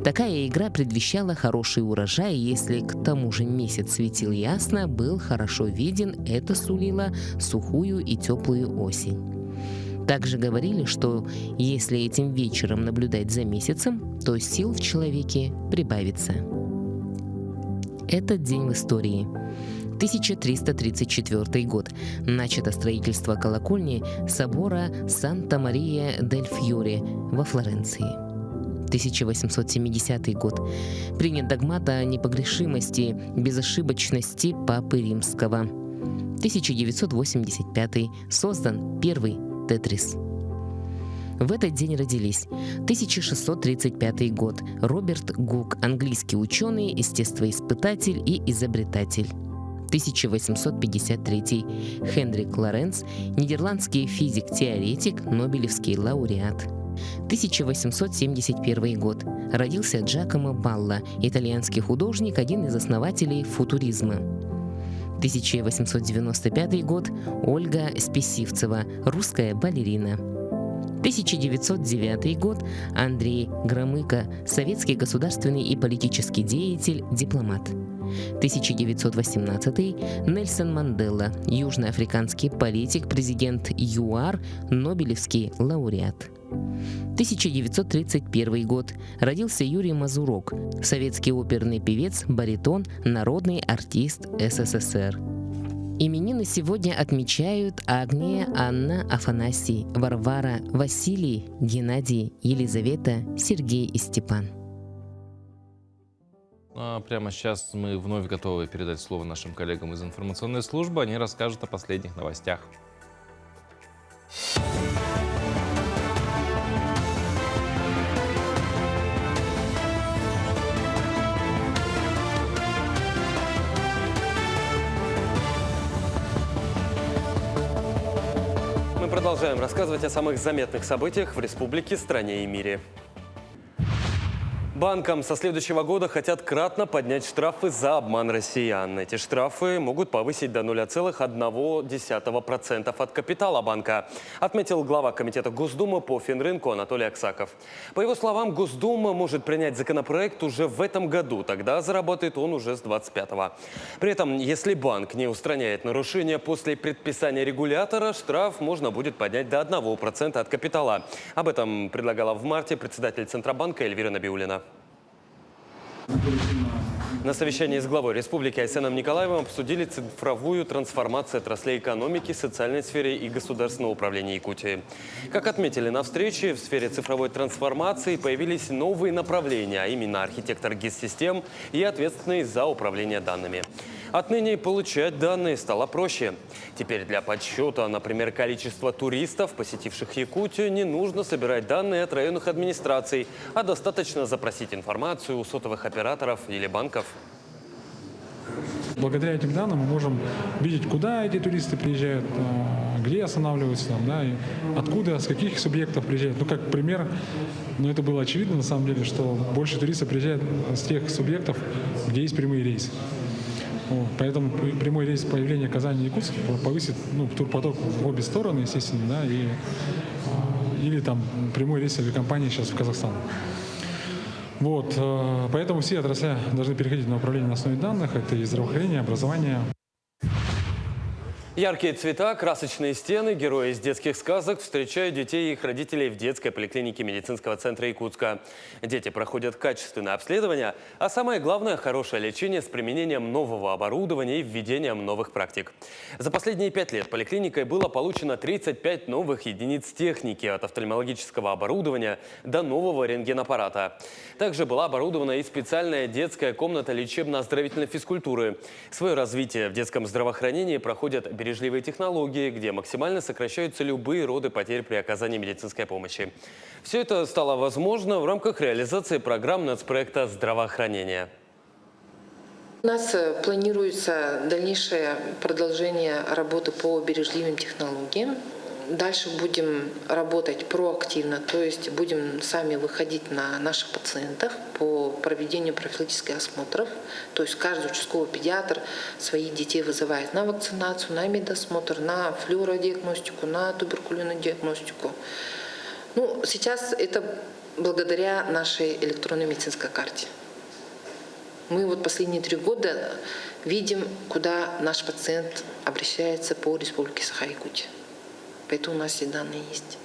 Такая игра предвещала хороший урожай, и если к тому же месяц светил ясно, был хорошо виден, это сулило сухую и теплую осень. Также говорили, что если этим вечером наблюдать за месяцем, то сил в человеке прибавится. Этот день в истории. 1334 год. Начато строительство колокольни собора Санта-Мария-дель-Фьоре во Флоренции. 1870 год. Принят догмат о непогрешимости, безошибочности Папы Римского. 1985. Создан первый Тетрис. В этот день родились 1635 год. Роберт Гук, английский ученый, естествоиспытатель и изобретатель. 1853. Хенрик Лоренц, нидерландский физик-теоретик, нобелевский лауреат. 1871 год. Родился Джакомо Балла, итальянский художник, один из основателей футуризма. 1895 год. Ольга Списивцева, русская балерина. 1909 год. Андрей Громыко, советский государственный и политический деятель, дипломат. 1918. Нельсон Мандела, южноафриканский политик, президент ЮАР, нобелевский лауреат. 1931 год. Родился Юрий Мазурок, советский оперный певец, баритон, народный артист СССР. Именины сегодня отмечают Агния, Анна, Афанасий, Варвара, Василий, Геннадий, Елизавета, Сергей и Степан. А прямо сейчас мы вновь готовы передать слово нашим коллегам из информационной службы. Они расскажут о последних новостях. Мы продолжаем рассказывать о самых заметных событиях в республике, стране и мире. Банкам со следующего года хотят кратно поднять штрафы за обман россиян. Эти штрафы могут повысить до 0,1% от капитала банка, отметил глава Комитета Госдумы по финрынку Анатолий Аксаков. По его словам, Госдума может принять законопроект уже в этом году, тогда заработает он уже с 25-го. При этом, если банк не устраняет нарушения после предписания регулятора, штраф можно будет поднять до 1% от капитала. Об этом предлагала в марте председатель Центробанка Эльвира Набиуллина. На совещании с главой республики Айсеном Николаевым обсудили цифровую трансформацию отраслей экономики, социальной сфере и государственного управления Якутии. Как отметили на встрече, в сфере цифровой трансформации появились новые направления, а именно архитектор ГИС-систем и ответственный за управление данными. Отныне получать данные стало проще. Теперь для подсчета, например, количества туристов, посетивших Якутию, не нужно собирать данные от районных администраций, а достаточно запросить информацию у сотовых операторов или банков. Благодаря этим данным мы можем видеть, куда эти туристы приезжают, где останавливаются, да, и откуда, с каких субъектов приезжают. Ну, как пример, но это было очевидно на самом деле, что больше туристов приезжают с тех субъектов, где есть прямые рейсы. Вот, поэтому прямой рейс появления Казани и Якутска повысит турпоток в обе стороны, естественно, да, или там прямой рейс авиакомпании сейчас в Казахстан. Вот, поэтому все отрасли должны переходить на управление на основе данных. Это и здравоохранение, образование. Яркие цвета, красочные стены, герои из детских сказок встречают детей и их родителей в детской поликлинике медицинского центра Якутска. Дети проходят качественное обследование, а самое главное – хорошее лечение с применением нового оборудования и введением новых практик. За последние 5 лет поликлиникой было получено 35 новых единиц техники, от офтальмологического оборудования до нового рентгенаппарата. Также была оборудована и специальная детская комната лечебно-оздоровительной физкультуры. Свое развитие в детском здравоохранении проходят бережливые технологии, где максимально сокращаются любые роды потерь при оказании медицинской помощи. Все это стало возможно в рамках реализации программ нацпроекта здравоохранения. У нас планируется дальнейшее продолжение работы по бережливым технологиям. Дальше будем работать проактивно, то есть будем сами выходить на наших пациентов по проведению профилактических осмотров. То есть каждый участковый педиатр своих детей вызывает на вакцинацию, на медосмотр, на флюородиагностику, на туберкулезную диагностику. Сейчас это благодаря нашей электронной медицинской карте. Мы последние 3 года видим, куда наш пациент обращается по республике Саха-Якутия. Поэтому у нас все данные есть.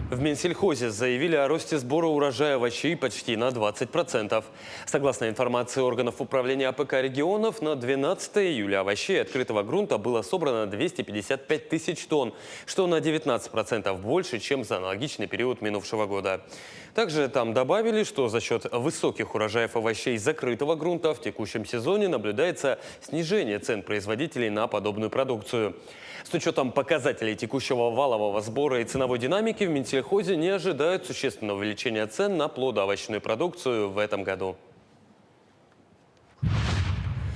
В Минсельхозе заявили о росте сбора урожая овощей почти на 20%. Согласно информации органов управления АПК регионов, на 12 июля овощей открытого грунта было собрано 255 тысяч тонн, что на 19% больше, чем за аналогичный период минувшего года. Также там добавили, что за счет высоких урожаев овощей закрытого грунта в текущем сезоне наблюдается снижение цен производителей на подобную продукцию. С учетом показателей текущего валового сбора и ценовой динамики в Минсельхозе не ожидают существенного увеличения цен на плодоовощную продукцию в этом году.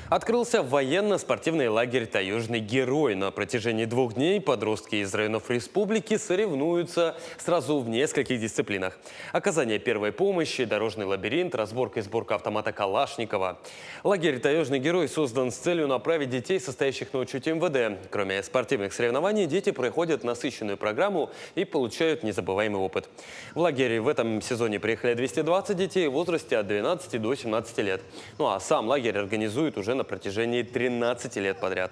Открылся военно-спортивный лагерь «Таежный герой». На протяжении 2 дней подростки из районов республики соревнуются сразу в нескольких дисциплинах. Оказание первой помощи, дорожный лабиринт, разборка и сборка автомата Калашникова. Лагерь «Таежный герой» создан с целью направить детей, состоящих на учете МВД. Кроме спортивных соревнований, дети проходят насыщенную программу и получают незабываемый опыт. В лагерь в этом сезоне приехали 220 детей в возрасте от 12 до 17 лет. А сам лагерь организует уже на протяжении 13 лет подряд.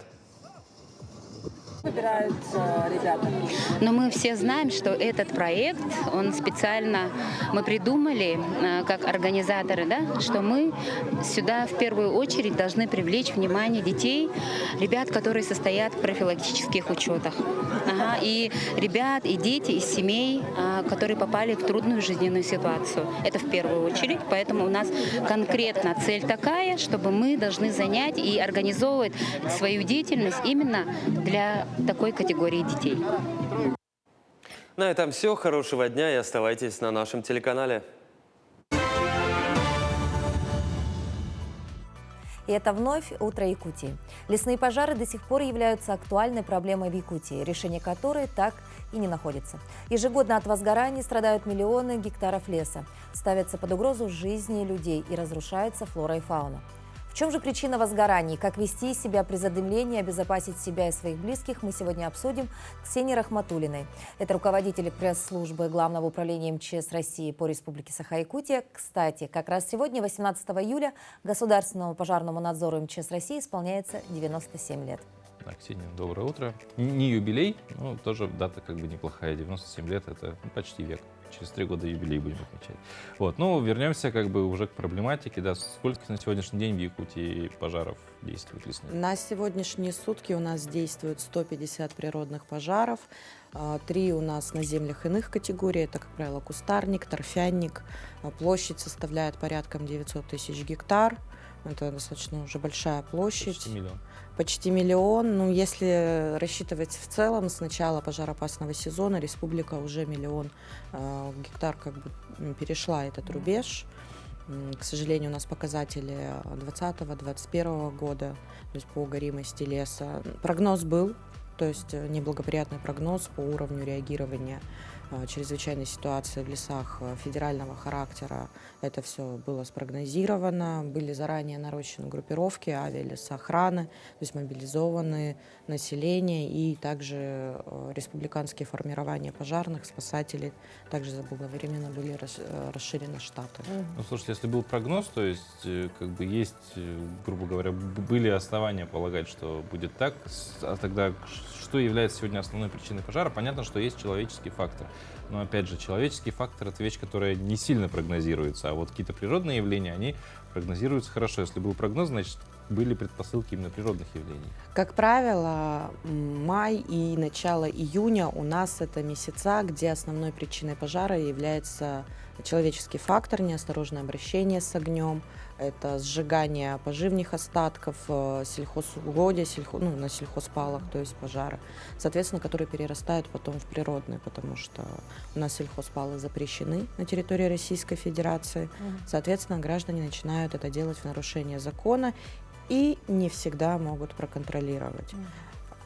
Собираются ребята? Но мы все знаем, что этот проект, он специально, мы придумали, как организаторы, да, что мы сюда в первую очередь должны привлечь внимание детей, ребят, которые состоят в профилактических учетах. И ребят, и дети из семей, которые попали в трудную жизненную ситуацию. Это в первую очередь. Поэтому у нас конкретно цель такая, чтобы мы должны занять и организовывать свою деятельность именно для такой категории детей. На этом все. Хорошего дня и оставайтесь на нашем телеканале. И это вновь «Утро Якутии». Лесные пожары до сих пор являются актуальной проблемой в Якутии, решение которой так и не находится. Ежегодно от возгораний страдают миллионы гектаров леса, ставятся под угрозу жизни людей и разрушается флора и фауна. В чем же причина возгораний? Как вести себя при задымлении, обезопасить себя и своих близких, мы сегодня обсудим с Ксенией Рахматуллиной. Это руководитель пресс-службы Главного управления МЧС России по Республике Саха-Якутия. Кстати, как раз сегодня, 18 июля, Государственному пожарному надзору МЧС России исполняется 97 лет. Ксения, доброе утро. Не юбилей, но тоже дата неплохая. 97 лет – это почти век. Через 3 года юбилей будем отмечать. Вернемся уже к проблематике. Да, сколько на сегодняшний день в Якутии пожаров действует лесных? На сегодняшние сутки у нас действует 150 природных пожаров. 3 у нас на землях иных категорий. Это, как правило, кустарник, торфяник. Площадь составляет порядком 900 тысяч гектар. Это достаточно уже большая площадь. Почти миллион. Почти миллион. Если рассчитывать в целом, с начала пожароопасного сезона республика уже 1 миллион гектар перешла этот рубеж. К сожалению, у нас показатели 2020-2021 года, то есть по горимости леса. Прогноз был, то есть неблагоприятный прогноз по уровню реагирования чрезвычайной ситуации в лесах федерального характера, это все было спрогнозировано, были заранее нарощены группировки авиалесоохраны, то есть мобилизованы население и также республиканские формирования пожарных, спасателей, также заблаговременно были расширены штаты. Ну, слушайте, если был прогноз, то есть как бы есть, грубо говоря, были основания полагать, что будет так, а тогда что является сегодня основной причиной пожара? Понятно, что есть человеческий фактор. Но, опять же, человеческий фактор — это вещь, которая не сильно прогнозируется. А вот какие-то природные явления, они прогнозируются хорошо. Если был прогноз, значит, были предпосылки именно природных явлений. Как правило, май и начало июня у нас это месяца, где основной причиной пожара является человеческий фактор, неосторожное обращение с огнем, это сжигание поживных остатков, сельхозугодия, на сельхозпалах, то есть пожары, соответственно, которые перерастают потом в природные, потому что у нас сельхозпалы запрещены на территории Российской Федерации. Соответственно, граждане начинают это делать в нарушение закона и не всегда могут проконтролировать.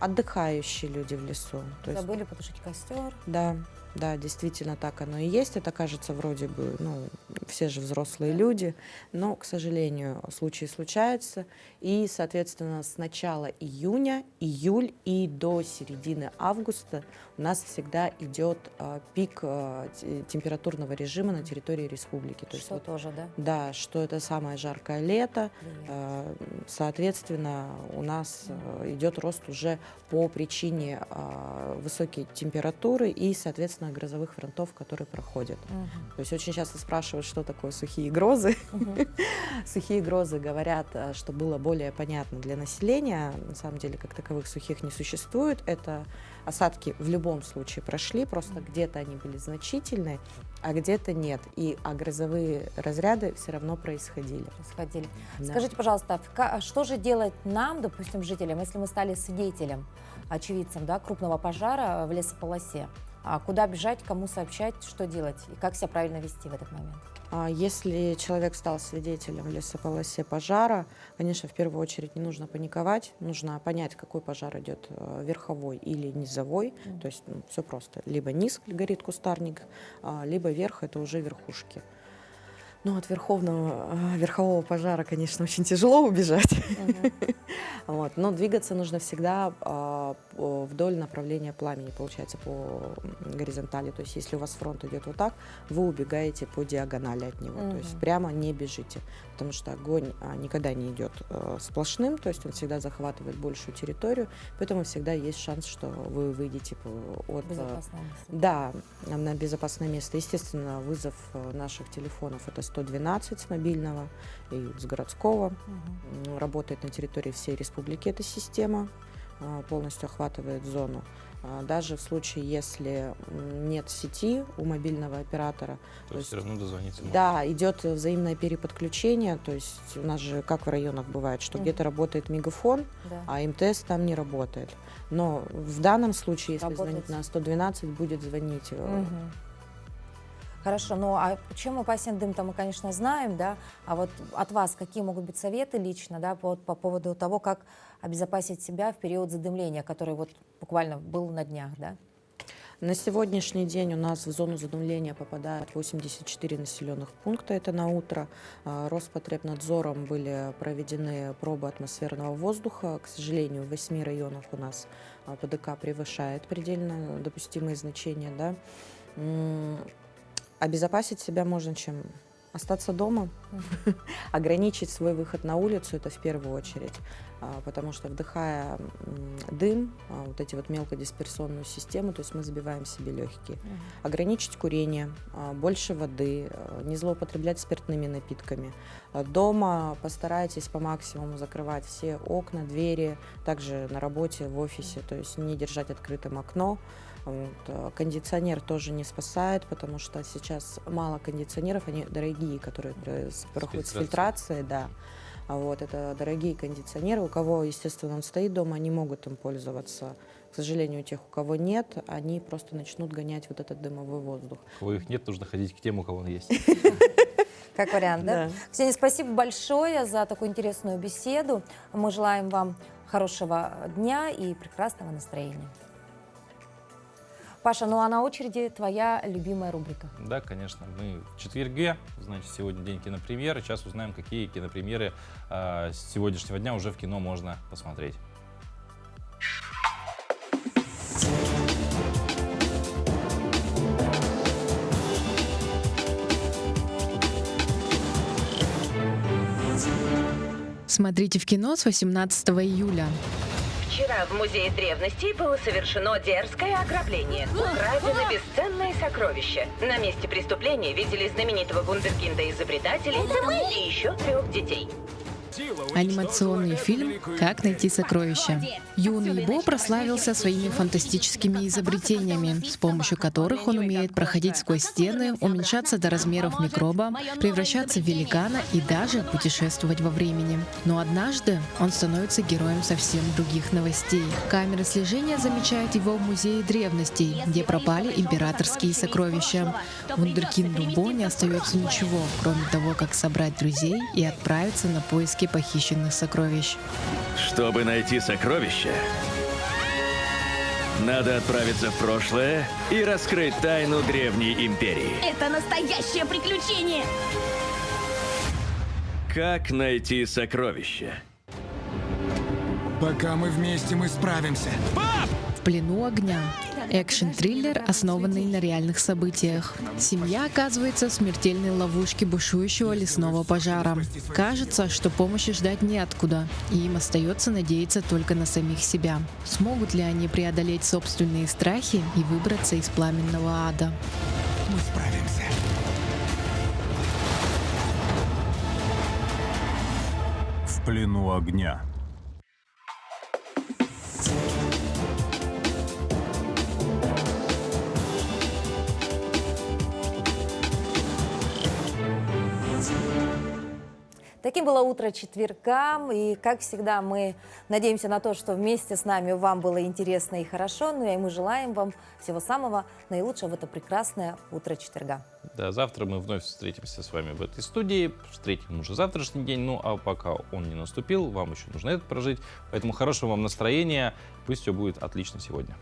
Отдыхающие люди в лесу. Забыли потушить костер. Да. Да, действительно так оно и есть. Это кажется вроде бы, все же взрослые люди, но, к сожалению, случаи случаются. И, соответственно, с начала июня, июль и до середины августа у нас всегда идет пик температурного режима на территории республики. То есть тоже, да? Да, что это самое жаркое лето. Соответственно, у нас идет рост уже по причине высокой температуры и, соответственно, грозовых фронтов, которые проходят. То есть очень часто спрашивают, что такое сухие грозы. Сухие грозы говорят, что было более понятно для населения. На самом деле, как таковых сухих не существует. Это осадки в любом случае прошли, просто где-то они были значительные, а где-то нет. А грозовые разряды все равно происходили. Да. Скажите, пожалуйста, что же делать нам, допустим, жителям, если мы стали свидетелем, очевидцем, да, крупного пожара в лесополосе? А куда бежать, кому сообщать, что делать и как себя правильно вести в этот момент? Если человек стал свидетелем в лесополосе пожара, конечно, в первую очередь не нужно паниковать, нужно понять, какой пожар идет, верховой или низовой, то есть все просто. Либо низ горит кустарник, либо верх — это уже верхушки. От верхового пожара, конечно, очень тяжело убежать. Но двигаться нужно всегда вдоль направления пламени, получается, по горизонтали. То есть если у вас фронт идет вот так, вы убегаете по диагонали от него. То есть прямо не бежите, потому что огонь никогда не идет сплошным, то есть он всегда захватывает большую территорию, поэтому всегда есть шанс, что вы выйдете от... Безопасное место. Да, на безопасное место. Естественно, вызов наших телефонов — это 112 с мобильного и с городского. Работает на территории всей республики эта система, полностью охватывает зону. Даже в случае, если нет сети у мобильного оператора, то есть все равно дозвониться можно. Да, идет взаимное переподключение, то есть у нас же, как в районах бывает, что где-то работает мегафон, а МТС там не работает. Но в данном случае, если звонить на 112, будет звонить. Хорошо, а чем опасен дым-то мы, конечно, знаем, да, а вот от вас какие могут быть советы лично, да, по поводу того, как обезопасить себя в период задымления, который вот буквально был на днях, да? На сегодняшний день у нас в зону задымления попадает 84 населенных пункта, это на утро. Роспотребнадзором были проведены пробы атмосферного воздуха. К сожалению, в 8 районах у нас ПДК превышает предельно допустимые значения, да. Обезопасить себя можно чем? Остаться дома, ограничить свой выход на улицу, это в первую очередь, потому что, вдыхая дым, вот эти вот мелкодисперсионную систему, то есть мы забиваем себе легкие. Ограничить курение, больше воды, не злоупотреблять спиртными напитками. Дома постарайтесь по максимуму закрывать все окна, двери, также на работе, в офисе, то есть не держать открытым окно. Кондиционер тоже не спасает, потому что сейчас мало кондиционеров, они дорогие, которые проходят с фильтрацией, да. Это дорогие кондиционеры. У кого, естественно, он стоит дома, они могут им пользоваться. К сожалению, у тех, у кого нет, они просто начнут гонять вот этот дымовой воздух. У кого их нет, нужно ходить к тем, у кого он есть. Как вариант, да? Ксения, спасибо большое за такую интересную беседу. Мы желаем вам хорошего дня и прекрасного настроения. Паша, ну а на очереди твоя любимая рубрика. Да, конечно. Мы в четверге, значит, сегодня день кинопремьеры. Сейчас узнаем, какие кинопремьеры с сегодняшнего дня уже в кино можно посмотреть. Смотрите в кино с 18 июля. Вчера в Музее древностей было совершено дерзкое ограбление. Украдено бесценное сокровище. На месте преступления видели знаменитого вундеркинда-изобретателя и еще 3 детей. Анимационный фильм «Как найти сокровища». Юный Бо прославился своими фантастическими изобретениями, с помощью которых он умеет проходить сквозь стены, уменьшаться до размеров микроба, превращаться в великана и даже путешествовать во времени. Но однажды он становится героем совсем других новостей. Камеры слежения замечают его в Музее древностей, где пропали императорские сокровища. Вундеркинду Бо не остается ничего, кроме того, как собрать друзей и отправиться на поиски похищенных сокровищ. Чтобы найти сокровища, надо отправиться в прошлое и раскрыть тайну древней империи. Это настоящее приключение! Как найти сокровища? Пока мы вместе, мы справимся. В плену огня. Экшн-триллер, основанный на реальных событиях. Семья оказывается в смертельной ловушке бушующего лесного пожара. Кажется, что помощи ждать неоткуда, и им остается надеяться только на самих себя. Смогут ли они преодолеть собственные страхи и выбраться из пламенного ада? Мы справимся. В плену огня. Таким было утро четверга, и, как всегда, мы надеемся на то, что вместе с нами вам было интересно и хорошо, ну и мы желаем вам всего самого наилучшего в это прекрасное утро четверга. Да, завтра мы вновь встретимся с вами в этой студии, встретим уже завтрашний день, ну а пока он не наступил, вам еще нужно это прожить, поэтому хорошего вам настроения, пусть все будет отлично сегодня.